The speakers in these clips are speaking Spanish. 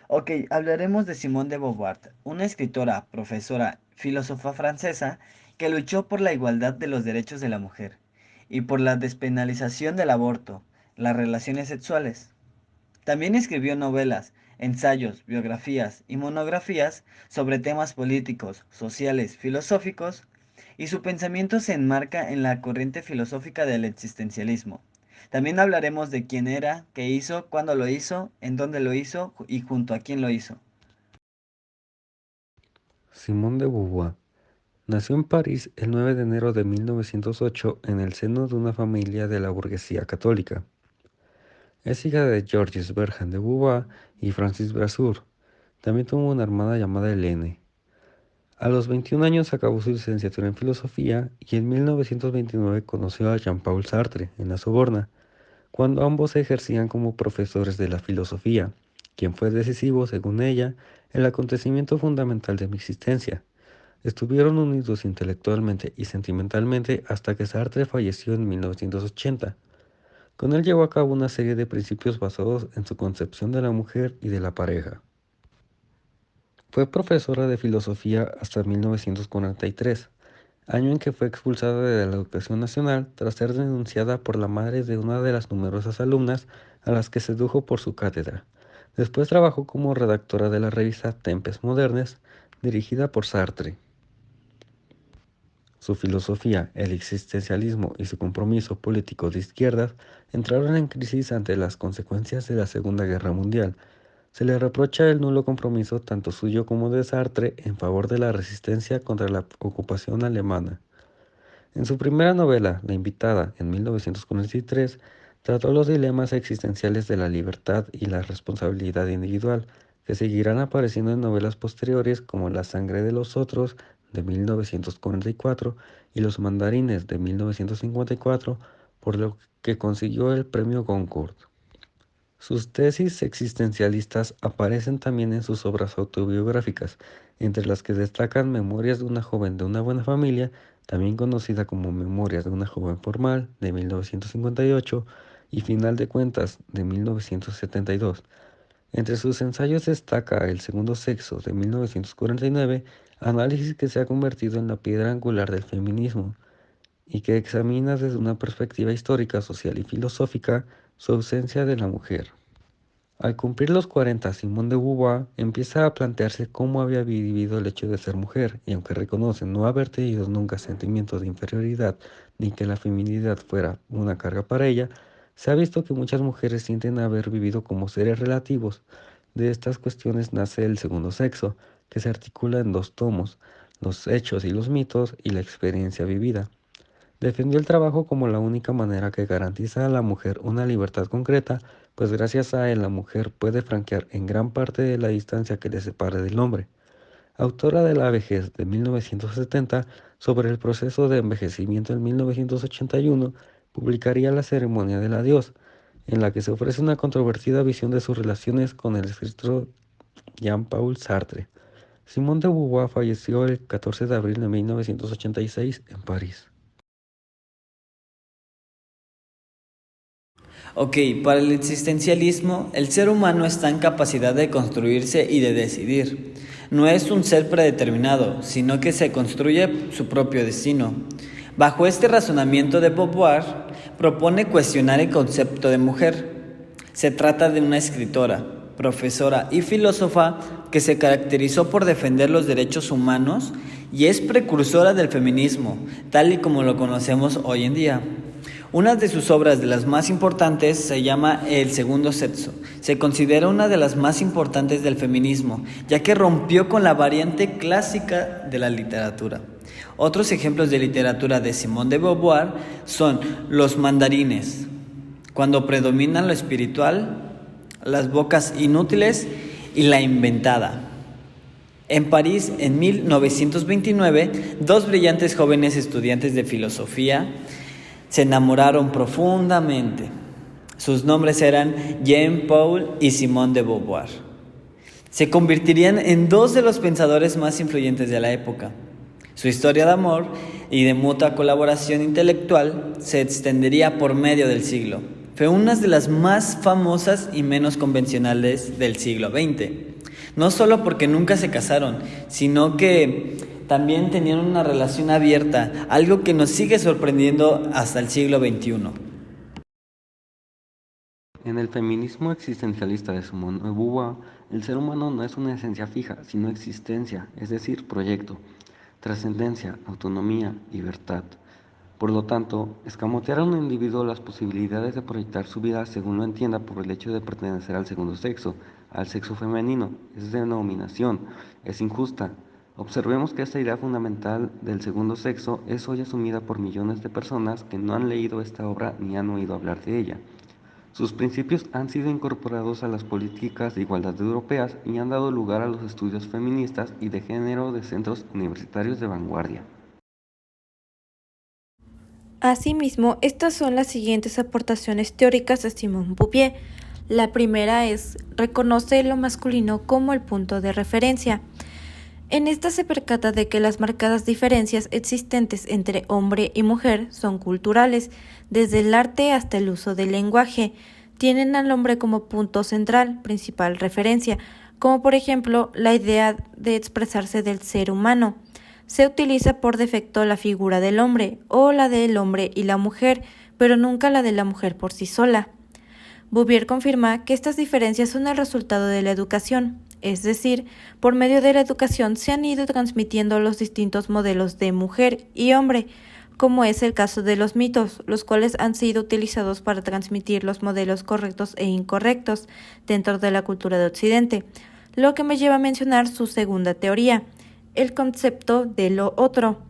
Ok, hablaremos de Simone de Beauvoir, una escritora, profesora, filósofa francesa que luchó por la igualdad de los derechos de la mujer y por la despenalización del aborto, las relaciones sexuales. También escribió novelas, ensayos, biografías y monografías sobre temas políticos, sociales, filosóficos, y su pensamiento se enmarca en la corriente filosófica del existencialismo. También hablaremos de quién era, qué hizo, cuándo lo hizo, en dónde lo hizo y junto a quién lo hizo. Simone de Beauvoir nació en París el 9 de enero de 1908 en el seno de una familia de la burguesía católica. Es hija de Georges Berhan de Beauvoir y Francis Brasseur. También tuvo una hermana llamada Helene. A los 21 años acabó su licenciatura en filosofía y en 1929 conoció a Jean-Paul Sartre en la Sorbona, cuando ambos ejercían como profesores de la filosofía, quien fue decisivo, según ella, el acontecimiento fundamental de mi existencia. Estuvieron unidos intelectualmente y sentimentalmente hasta que Sartre falleció en 1980. Con él llevó a cabo una serie de principios basados en su concepción de la mujer y de la pareja. Fue profesora de filosofía hasta 1943, año en que fue expulsada de la educación nacional tras ser denunciada por la madre de una de las numerosas alumnas a las que sedujo por su cátedra. Después trabajó como redactora de la revista Tempes Modernes, dirigida por Sartre. Su filosofía, el existencialismo y su compromiso político de izquierdas entraron en crisis ante las consecuencias de la Segunda Guerra Mundial. Se le reprocha el nulo compromiso tanto suyo como de Sartre en favor de la resistencia contra la ocupación alemana. En su primera novela, La invitada, en 1943, trató los dilemas existenciales de la libertad y la responsabilidad individual, que seguirán apareciendo en novelas posteriores como La sangre de los otros, de 1944, y Los mandarines, de 1954, por lo que consiguió el premio Goncourt. Sus tesis existencialistas aparecen también en sus obras autobiográficas, entre las que destacan Memorias de una joven de una buena familia, también conocida como Memorias de una joven formal, de 1958, y Final de cuentas, de 1972. Entre sus ensayos destaca El segundo sexo, de 1949, análisis que se ha convertido en la piedra angular del feminismo y que examina desde una perspectiva histórica, social y filosófica su ausencia de la mujer. Al cumplir los 40, Simone de Beauvoir empieza a plantearse cómo había vivido el hecho de ser mujer, y aunque reconoce no haber tenido nunca sentimientos de inferioridad ni que la feminidad fuera una carga para ella, se ha visto que muchas mujeres sienten haber vivido como seres relativos. De estas cuestiones nace El segundo sexo, que se articula en dos tomos, los hechos y los mitos y la experiencia vivida. Defendió el trabajo como la única manera que garantiza a la mujer una libertad concreta, pues gracias a él la mujer puede franquear en gran parte de la distancia que le separa del hombre. Autora de La vejez de 1970, sobre el proceso de envejecimiento en 1981, publicaría La ceremonia del adiós, en la que se ofrece una controvertida visión de sus relaciones con el escritor Jean-Paul Sartre. Simone de Beauvoir falleció el 14 de abril de 1986 en París. Ok, para el existencialismo, el ser humano está en capacidad de construirse y de decidir. No es un ser predeterminado, sino que se construye su propio destino. Bajo este razonamiento de Beauvoir, propone cuestionar el concepto de mujer. Se trata de una escritora, profesora y filósofa que se caracterizó por defender los derechos humanos y es precursora del feminismo, tal y como lo conocemos hoy en día. Una de sus obras de las más importantes se llama El segundo sexo. Se considera una de las más importantes del feminismo, ya que rompió con la variante clásica de la literatura. Otros ejemplos de literatura de Simone de Beauvoir son Los mandarines, cuando predomina lo espiritual, Las bocas inútiles y La inventada. En París, en 1929, dos brillantes jóvenes estudiantes de filosofía se enamoraron profundamente. Sus nombres eran Jean-Paul y Simone de Beauvoir. Se convertirían en dos de los pensadores más influyentes de la época. Su historia de amor y de mutua colaboración intelectual se extendería por medio del siglo. Fue una de las más famosas y menos convencionales del siglo XX. No solo porque nunca se casaron, sino que también tenían una relación abierta, algo que nos sigue sorprendiendo hasta el siglo XXI. En el feminismo existencialista de Simone de Beauvoir, el ser humano no es una esencia fija, sino existencia, es decir, proyecto, trascendencia, autonomía, libertad. Por lo tanto, escamotear a un individuo las posibilidades de proyectar su vida según lo entienda por el hecho de pertenecer al segundo sexo, al sexo femenino, es denominación, es injusta. Observemos que esta idea fundamental del segundo sexo es hoy asumida por millones de personas que no han leído esta obra ni han oído hablar de ella. Sus principios han sido incorporados a las políticas de igualdad europeas y han dado lugar a los estudios feministas y de género de centros universitarios de vanguardia. Asimismo, estas son las siguientes aportaciones teóricas de Simone de Beauvoir. La primera es: reconoce lo masculino como el punto de referencia. En esta se percata de que las marcadas diferencias existentes entre hombre y mujer son culturales, desde el arte hasta el uso del lenguaje. Tienen al hombre como punto central, principal referencia, como por ejemplo la idea de expresarse del ser humano. Se utiliza por defecto la figura del hombre o la del hombre y la mujer, pero nunca la de la mujer por sí sola. Beauvoir confirma que estas diferencias son el resultado de la educación, es decir, por medio de la educación se han ido transmitiendo los distintos modelos de mujer y hombre, como es el caso de los mitos, los cuales han sido utilizados para transmitir los modelos correctos e incorrectos dentro de la cultura de Occidente, lo que me lleva a mencionar su segunda teoría, el concepto de lo otro.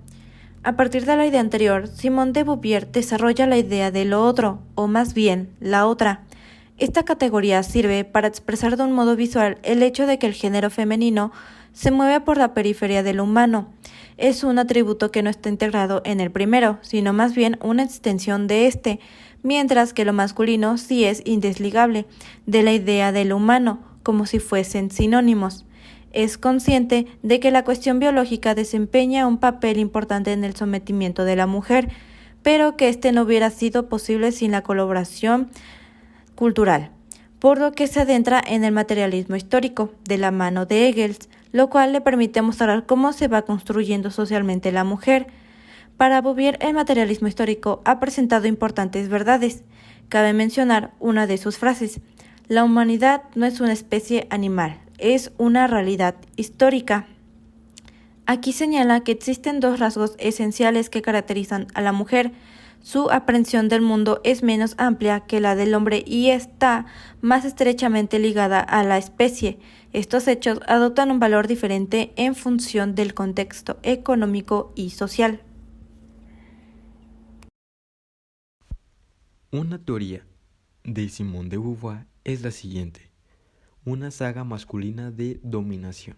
A partir de la idea anterior, Simone de Beauvoir desarrolla la idea de lo otro, o más bien, la otra. Esta categoría sirve para expresar de un modo visual el hecho de que el género femenino se mueve por la periferia de lo humano. Es un atributo que no está integrado en el primero, sino más bien una extensión de este, mientras que lo masculino sí es indesligable de la idea de lo humano, como si fuesen sinónimos. Es consciente de que la cuestión biológica desempeña un papel importante en el sometimiento de la mujer, pero que este no hubiera sido posible sin la colaboración cultural, por lo que se adentra en el materialismo histórico, de la mano de Engels, lo cual le permite mostrar cómo se va construyendo socialmente la mujer. Para Beauvoir, el materialismo histórico ha presentado importantes verdades. Cabe mencionar una de sus frases: la humanidad no es una especie animal, es una realidad histórica. Aquí señala que existen dos rasgos esenciales que caracterizan a la mujer. Su aprehensión del mundo es menos amplia que la del hombre y está más estrechamente ligada a la especie. Estos hechos adoptan un valor diferente en función del contexto económico y social. Una teoría de Simone de Beauvoir es la siguiente: una saga masculina de dominación.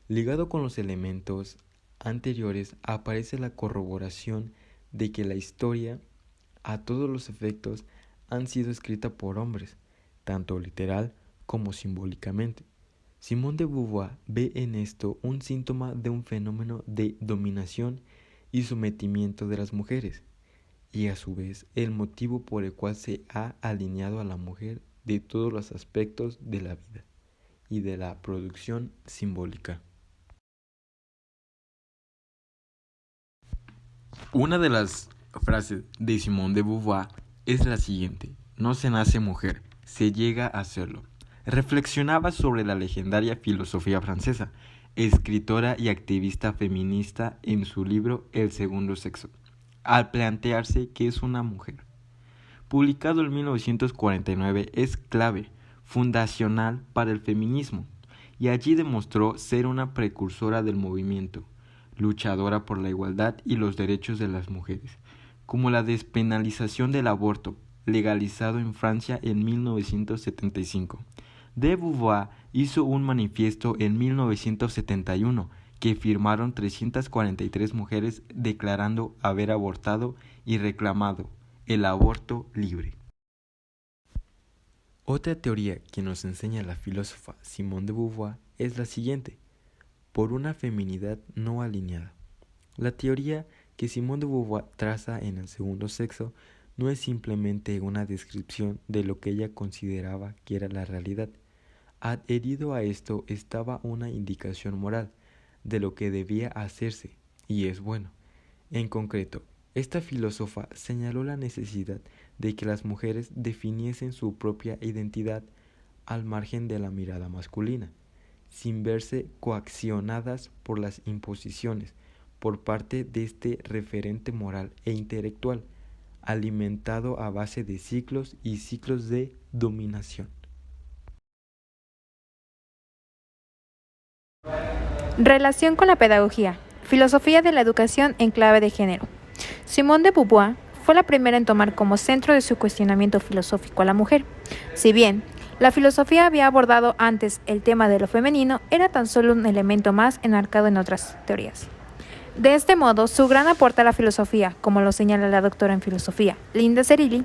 Ligado con los elementos anteriores aparece la corroboración de que la historia, a todos los efectos, han sido escrita por hombres, tanto literal como simbólicamente. Simone de Beauvoir ve en esto un síntoma de un fenómeno de dominación y sometimiento de las mujeres, y a su vez el motivo por el cual se ha alineado a la mujer de todos los aspectos de la vida y de la producción simbólica. Una de las frases de Simone de Beauvoir es la siguiente: no se nace mujer, se llega a serlo. Reflexionaba sobre la legendaria filosofía francesa, escritora y activista feminista en su libro El segundo sexo, al plantearse que es una mujer. Publicado en 1949, es clave, fundacional para el feminismo, y allí demostró ser una precursora del movimiento, luchadora por la igualdad y los derechos de las mujeres, como la despenalización del aborto, legalizado en Francia en 1975. De Beauvoir hizo un manifiesto en 1971 que firmaron 343 mujeres declarando haber abortado y reclamado el aborto libre. Otra teoría que nos enseña la filósofa Simone de Beauvoir es la siguiente: por una feminidad no alineada. La teoría que Simone de Beauvoir traza en el segundo sexo no es simplemente una descripción de lo que ella consideraba que era la realidad. Adherido a esto estaba una indicación moral de lo que debía hacerse, y es bueno. En concreto, esta filósofa señaló la necesidad de que las mujeres definiesen su propia identidad al margen de la mirada masculina, sin verse coaccionadas por las imposiciones por parte de este referente moral e intelectual, alimentado a base de ciclos y ciclos de dominación. Relación con la pedagogía. Filosofía de la educación en clave de género. Simone de Beauvoir fue la primera en tomar como centro de su cuestionamiento filosófico a la mujer. Si bien la filosofía había abordado antes el tema de lo femenino, era tan solo un elemento más enmarcado en otras teorías. De este modo, su gran aporte a la filosofía, como lo señala la doctora en filosofía, Linda Zerilli,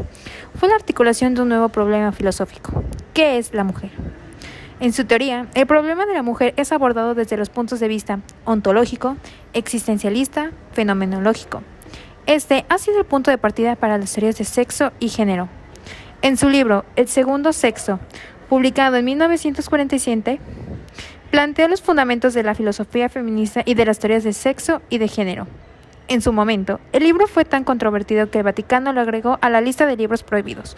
fue la articulación de un nuevo problema filosófico. ¿Qué es la mujer? En su teoría, el problema de la mujer es abordado desde los puntos de vista ontológico, existencialista, fenomenológico. Este ha sido el punto de partida para las teorías de sexo y género. En su libro El segundo sexo, publicado en 1947, planteó los fundamentos de la filosofía feminista y de las teorías de sexo y de género. En su momento, el libro fue tan controvertido que el Vaticano lo agregó a la lista de libros prohibidos.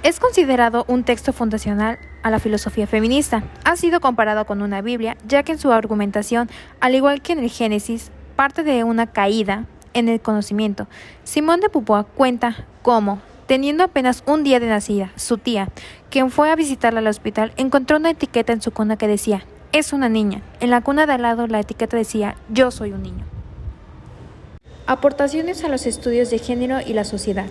Es considerado un texto fundacional a la filosofía feminista. Ha sido comparado con una Biblia, ya que en su argumentación, al igual que en el Génesis, parte de una caída en el conocimiento. Simone de Beauvoir cuenta cómo, teniendo apenas un día de nacida, su tía, quien fue a visitarla al hospital, encontró una etiqueta en su cuna que decía, es una niña. En la cuna de al lado la etiqueta decía, yo soy un niño. Aportaciones a los estudios de género y la sociedad.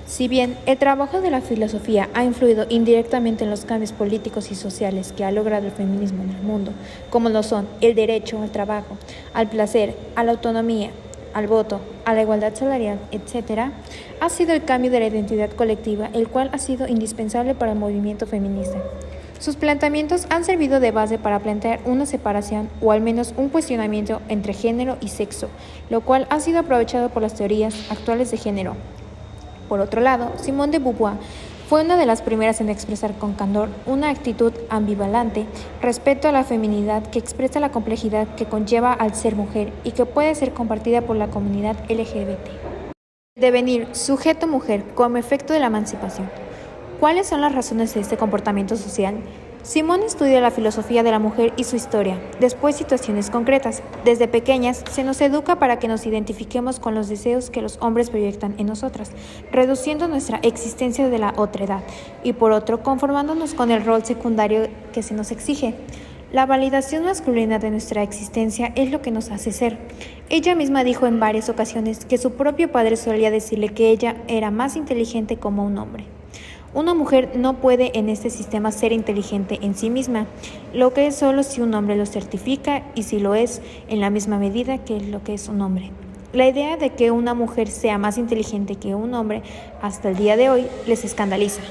Si bien el trabajo de la filosofía ha influido indirectamente en los cambios políticos y sociales que ha logrado el feminismo en el mundo, como lo son el derecho al trabajo, al placer, a la autonomía, al voto, a la igualdad salarial, etc., ha sido el cambio de la identidad colectiva, el cual ha sido indispensable para el movimiento feminista. Sus planteamientos han servido de base para plantear una separación o al menos un cuestionamiento entre género y sexo, lo cual ha sido aprovechado por las teorías actuales de género. Por otro lado, Simone de Beauvoir fue una de las primeras en expresar con candor una actitud ambivalente respecto a la feminidad que expresa la complejidad que conlleva al ser mujer y que puede ser compartida por la comunidad LGBT. Devenir sujeto-mujer como efecto de la emancipación. ¿Cuáles son las razones de este comportamiento social? Simone estudia la filosofía de la mujer y su historia, después situaciones concretas. Desde pequeñas se nos educa para que nos identifiquemos con los deseos que los hombres proyectan en nosotras, reduciendo nuestra existencia de la otredad y por otro conformándonos con el rol secundario que se nos exige. La validación masculina de nuestra existencia es lo que nos hace ser. Ella misma dijo en varias ocasiones que su propio padre solía decirle que ella era más inteligente como un hombre. Una mujer no puede en este sistema ser inteligente en sí misma, lo que es solo si un hombre lo certifica y si lo es en la misma medida que lo que es un hombre. La idea de que una mujer sea más inteligente que un hombre hasta el día de hoy les escandaliza.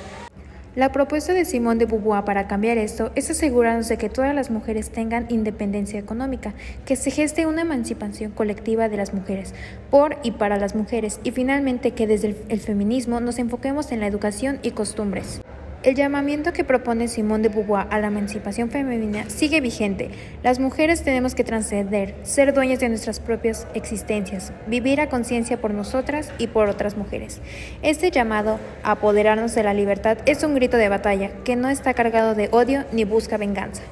La propuesta de Simone de Beauvoir para cambiar esto es asegurarnos de que todas las mujeres tengan independencia económica, que se geste una emancipación colectiva de las mujeres, por y para las mujeres, y finalmente que desde el feminismo nos enfoquemos en la educación y costumbres. El llamamiento que propone Simone de Beauvoir a la emancipación femenina sigue vigente. Las mujeres tenemos que trascender, ser dueñas de nuestras propias existencias, vivir a conciencia por nosotras y por otras mujeres. Este llamado a apoderarnos de la libertad es un grito de batalla que no está cargado de odio ni busca venganza.